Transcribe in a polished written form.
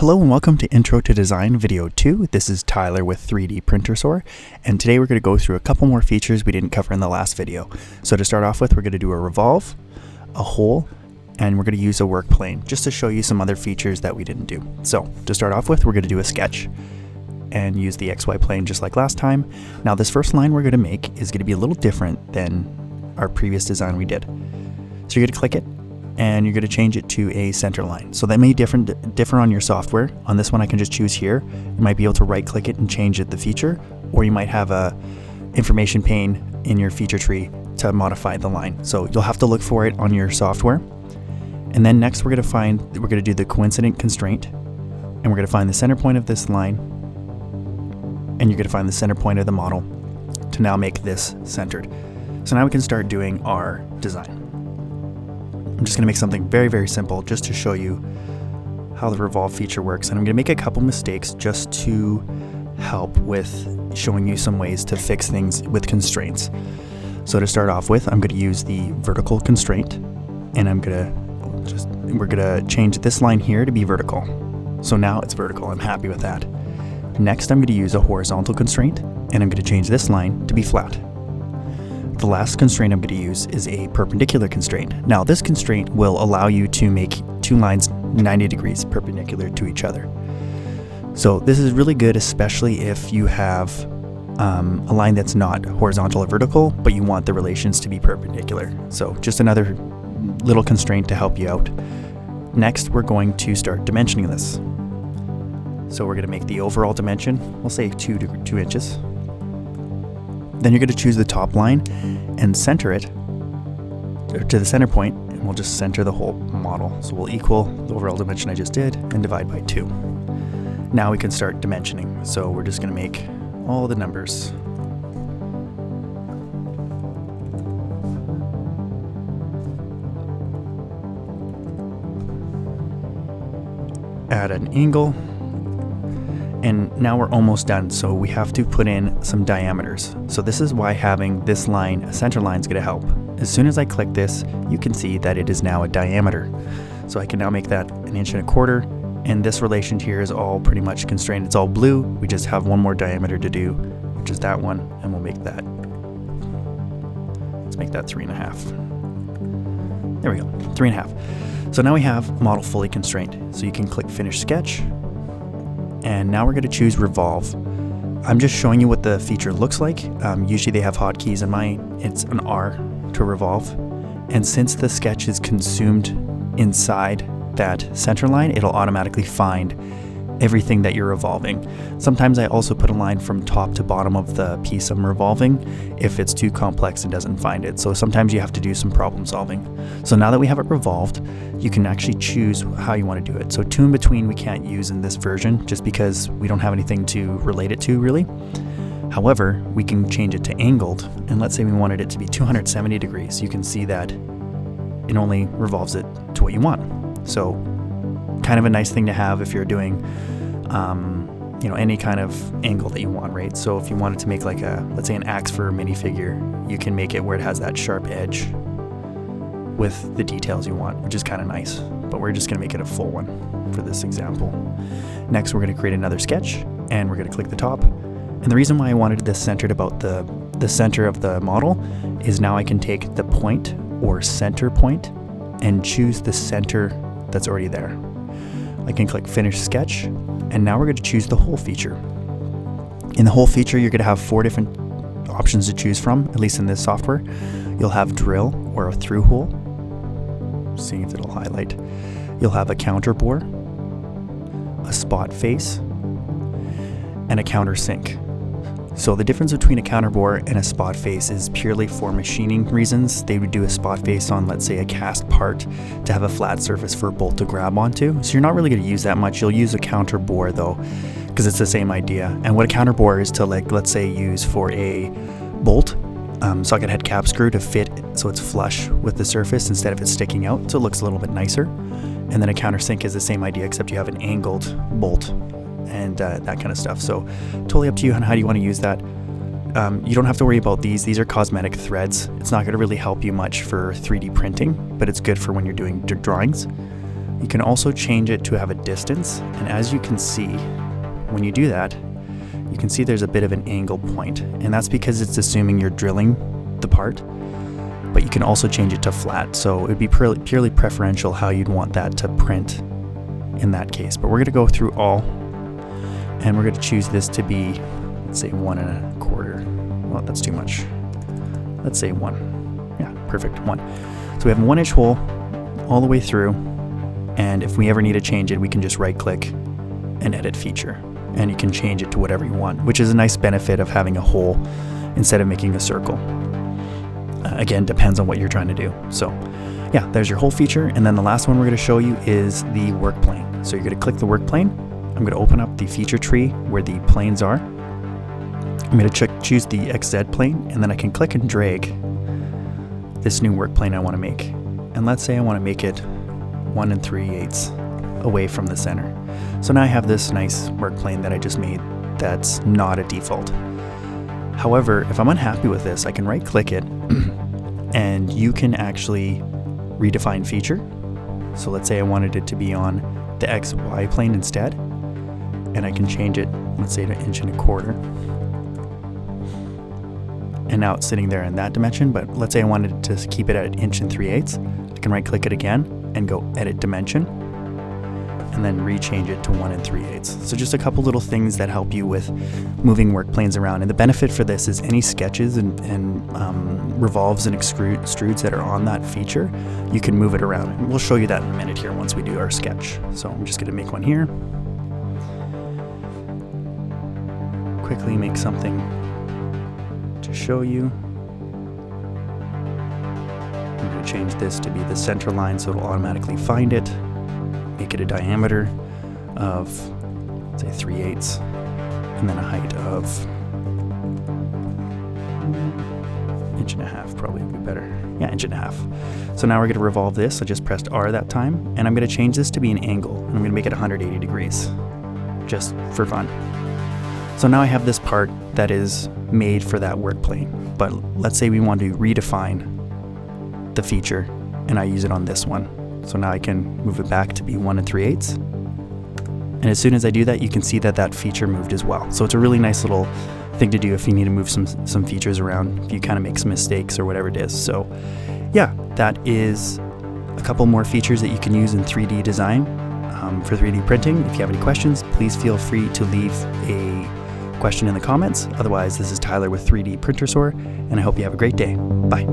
Hello and welcome to Intro to Design Video 2. This is Tyler with 3D Printersaur, and today we're going to go through a couple more features we didn't cover in the last video. So to start off with, we're going to do a revolve, a hole, and we're going to use a work plane just to show you some other features that we didn't do. So to start off with, we're going to do a sketch and use the XY plane just like last time. Now this first line we're going to make is going to be a little different than our previous design we did. So you're going to click it, and you're going to change it to a center line. So that may differ on your software. On this one I can just choose here. You might be able to right click it and change the feature, or you might have a information pane in your feature tree to modify the line. So you'll have to look for it on your software. And then next we're going to do the coincident constraint, and we're going to find the center point of this line, and you're going to find the center point of the model to now make this centered. So now we can start doing our design. I'm just going to make something very, very simple just to show you how the revolve feature works. And I'm going to make a couple mistakes just to help with showing you some ways to fix things with constraints. So to start off with, I'm going to use the vertical constraint, and we're going to change this line here to be vertical. So now it's vertical. I'm happy with that. Next, I'm going to use a horizontal constraint, and I'm going to change this line to be flat. The last constraint I'm going to use is a perpendicular constraint. Now this constraint will allow you to make two lines 90 degrees perpendicular to each other. So this is really good, especially if you have a line that's not horizontal or vertical, but you want the relations to be perpendicular. So just another little constraint to help you out. Next, we're going to start dimensioning this. So we're going to make the overall dimension, we'll say 2 inches. Then you're going to choose the top line and center it to the center point, and we'll just center the whole model. So we'll equal the overall dimension I just did and divide by 2. Now we can start dimensioning. So we're just going to make all the numbers. Add an angle. And now we're almost done, so we have to put in some diameters. So this is why having this line, a center line, is going to help. As soon as I click this, you can see that it is now a diameter. So I can now make that 1.25 inches, and this relation here is all pretty much constrained. It's all blue. We just have one more diameter to do, which is that one, and we'll make that. Let's make that 3.5. There we go, 3.5. So now we have model fully constrained. So you can click Finish Sketch. And now we're going to choose Revolve. I'm just showing you what the feature looks like. Usually they have hotkeys, and mine, it's an R to revolve. And since the sketch is consumed inside that center line, it'll automatically find everything that you're revolving. Sometimes I also put a line from top to bottom of the piece I'm revolving if it's too complex and doesn't find it. So sometimes you have to do some problem solving. So now that we have it revolved, you can actually choose how you want to do it. So two in between we can't use in this version just because we don't have anything to relate it to really. However, we can change it to angled, and let's say we wanted it to be 270 degrees. You can see that it only revolves it to what you want. So kind of a nice thing to have if you're doing any kind of angle that you want, right? So if you wanted to make like let's say an axe for a minifigure, you can make it where it has that sharp edge with the details you want, which is kind of nice, but we're just going to make it a full one for this example. Next, we're going to create another sketch, and we're going to click the top. And the reason why I wanted this centered about the center of the model is now I can take the point or center point and choose the center that's already there. I can click Finish Sketch, and now we're going to choose the hole feature. In the hole feature, you're going to have 4 different options to choose from, at least in this software. You'll have drill or a through hole. See if it'll highlight. You'll have a counter bore, a spot face, and a countersink. So the difference between a counter bore and a spot face is purely for machining reasons. They would do a spot face on, let's say, a cast part to have a flat surface for a bolt to grab onto. So you're not really going to use that much. You'll use a counter bore though, because it's the same idea. And what a counter bore is to, like, let's say, use for a bolt, socket head cap screw to fit so it's flush with the surface instead of it sticking out, so it looks a little bit nicer. And then a countersink is the same idea, except you have an angled bolt and that kind of stuff. So totally up to you on how you want to use that. You don't have to worry about these. These are cosmetic threads. It's not going to really help you much for 3D printing, but it's good for when you're doing drawings. You can also change it to have a distance, and as you can see, when you do that, you can see there's a bit of an angle point, and that's because it's assuming you're drilling the part, but you can also change it to flat, so it would be purely preferential how you'd want that to print in that case. But we're going to go through all, and we're going to choose this to be, let's say 1 1/4. Well, that's too much. Let's say 1. Yeah, perfect, 1. So we have a 1-inch hole all the way through, and if we ever need to change it, we can just right click and edit feature, and you can change it to whatever you want, which is a nice benefit of having a hole instead of making a circle. Again, depends on what you're trying to do. So yeah, there's your hole feature. And then the last one we're going to show you is the work plane. So you're going to click the work plane. I'm going to open up the feature tree where the planes are. I'm going to choose the XZ plane, and then I can click and drag this new work plane I want to make. And let's say I want to make it 1 3/8 away from the center. So now I have this nice work plane that I just made that's not a default. However, if I'm unhappy with this, I can right click it and you can actually redefine feature. So let's say I wanted it to be on the XY plane instead, and I can change it, let's say to 1 1/4. And now it's sitting there in that dimension, but let's say I wanted to keep it at 1 3/8. I can right click it again and go edit dimension, and then rechange it to 1 3/8. So just a couple little things that help you with moving work planes around. And the benefit for this is any sketches and revolves and extrudes that are on that feature, you can move it around. And we'll show you that in a minute here once we do our sketch. So I'm just gonna make one here. Quickly make something to show you. I'm gonna change this to be the center line so it'll automatically find it. Make it a diameter of, say, 3/8, and then a height of 1.5 inch, probably would be better. Yeah, 1.5 inch. So now we're going to revolve this. I just pressed R that time, and I'm going to change this to be an angle, and I'm going to make it 180 degrees, just for fun. So now I have this part that is made for that work plane, but let's say we want to redefine the feature, and I use it on this one. So now I can move it back to be 1 3/8. And as soon as I do that, you can see that that feature moved as well. So it's a really nice little thing to do if you need to move some features around, if you kind of make some mistakes or whatever it is. So yeah, that is a couple more features that you can use in 3D design for 3D printing. If you have any questions, please feel free to leave a question in the comments. Otherwise, this is Tyler with 3D Printer Store, and I hope you have a great day. Bye.